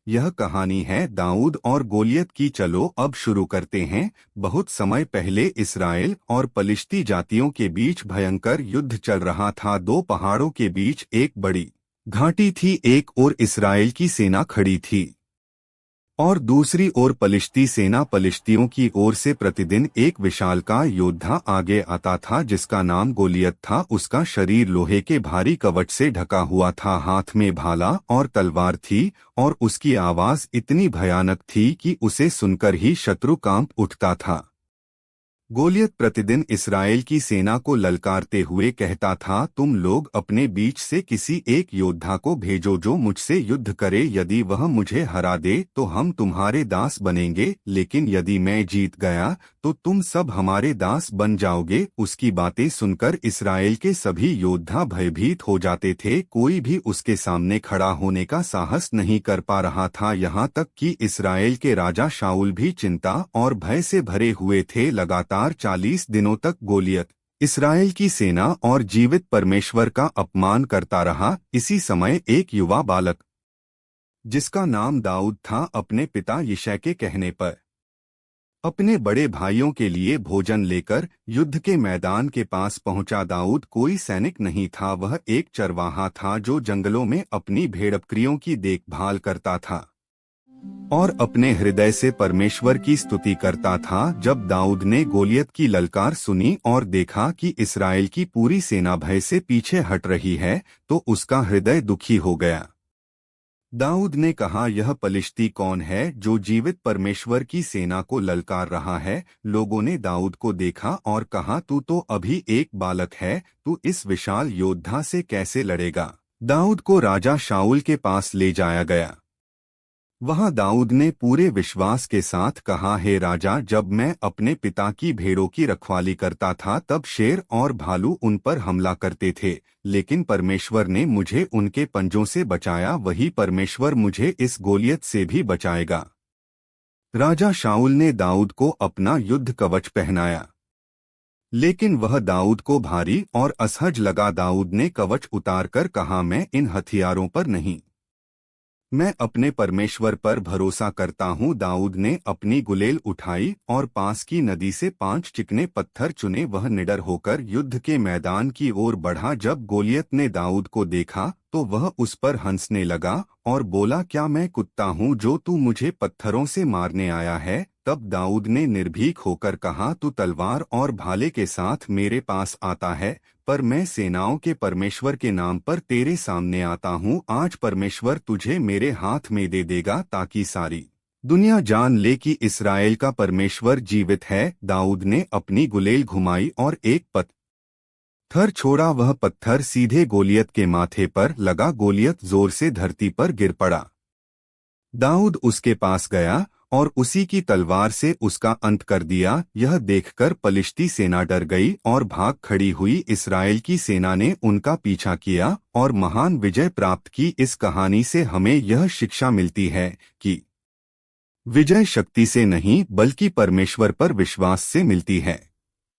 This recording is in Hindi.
यह कहानी है दाऊद और गोलियत की। चलो अब शुरू करते हैं। बहुत समय पहले इस्राएल और पलिश्ती जातियों के बीच भयंकर युद्ध चल रहा था। दो पहाड़ों के बीच एक बड़ी घाटी थी। एक ओर इस्राएल की सेना खड़ी थी और दूसरी ओर पलिश्ती सेना। पलिश्तियों की ओर से प्रतिदिन एक विशालकाय योद्धा आगे आता था जिसका नाम गोलियत था। उसका शरीर लोहे के भारी कवच से ढका हुआ था, हाथ में भाला और तलवार थी और उसकी आवाज इतनी भयानक थी कि उसे सुनकर ही शत्रु कांप उठता था। गोलियत प्रतिदिन इस्राएल की सेना को ललकारते हुए कहता था, तुम लोग अपने बीच से किसी एक योद्धा को भेजो जो मुझसे युद्ध करे। यदि वह मुझे हरा दे तो हम तुम्हारे दास बनेंगे, लेकिन यदि मैं जीत गया तो तुम सब हमारे दास बन जाओगे। उसकी बातें सुनकर इस्राएल के सभी योद्धा भयभीत हो जाते थे। कोई भी उसके सामने खड़ा होने का साहस नहीं कर पा रहा था। यहाँ तक कि इस्राएल के राजा शाऊल भी चिंता और भय से भरे हुए थे। लगातार 40 दिनों तक गोलियत इस्राएल की सेना और जीवित परमेश्वर का अपमान करता रहा। इसी समय एक युवा बालक जिसका नाम दाऊद था, अपने पिता यिशै के कहने पर अपने बड़े भाइयों के लिए भोजन लेकर युद्ध के मैदान के पास पहुंचा। दाऊद कोई सैनिक नहीं था, वह एक चरवाहा था जो जंगलों में अपनी भेड़बकरियों की देखभाल करता था और अपने हृदय से परमेश्वर की स्तुति करता था। जब दाऊद ने गोलियत की ललकार सुनी और देखा कि इस्राएल की पूरी सेना भय से पीछे हट रही है, तो उसका हृदय दुखी हो गया। दाऊद ने कहा, यह पलिश्ती कौन है जो जीवित परमेश्वर की सेना को ललकार रहा है? लोगों ने दाऊद को देखा और कहा, तू तो अभी एक बालक है, तू इस विशाल योद्धा से कैसे लड़ेगा? दाऊद को राजा शाऊल के पास ले जाया गया। वहां दाऊद ने पूरे विश्वास के साथ कहा, हे राजा, जब मैं अपने पिता की भेड़ों की रखवाली करता था तब शेर और भालू उन पर हमला करते थे, लेकिन परमेश्वर ने मुझे उनके पंजों से बचाया। वही परमेश्वर मुझे इस गोलियत से भी बचाएगा। राजा शाऊल ने दाऊद को अपना युद्ध कवच पहनाया, लेकिन वह दाऊद को भारी और असहज लगा। दाऊद ने कवच उतारकर कहा, मैं इन हथियारों पर नहीं, मैं अपने परमेश्वर पर भरोसा करता हूँ। दाऊद ने अपनी गुलेल उठाई और पास की नदी से 5 चिकने पत्थर चुने। वह निडर होकर युद्ध के मैदान की ओर बढ़ा। जब गोलियत ने दाऊद को देखा तो वह उस पर हंसने लगा और बोला, क्या मैं कुत्ता हूँ जो तू मुझे पत्थरों से मारने आया है? तब दाऊद ने निर्भीक होकर कहा, तू तलवार और भाले के साथ मेरे पास आता है, पर मैं सेनाओं के परमेश्वर के नाम पर तेरे सामने आता हूँ। आज परमेश्वर तुझे मेरे हाथ में दे देगा ताकि सारी दुनिया जान ले कि इस्राएल का परमेश्वर जीवित है। दाऊद ने अपनी गुलेल घुमाई और एक पत्थर छोड़ा। वह पत्थर सीधे गोलियत के माथे पर लगा। गोलियत जोर से धरती पर गिर पड़ा। दाऊद उसके पास गया और उसी की तलवार से उसका अंत कर दिया। यह देखकर पलिश्ती सेना डर गई और भाग खड़ी हुई। इस्राएल की सेना ने उनका पीछा किया और महान विजय प्राप्त की। इस कहानी से हमें यह शिक्षा मिलती है कि विजय शक्ति से नहीं बल्कि परमेश्वर पर विश्वास से मिलती है।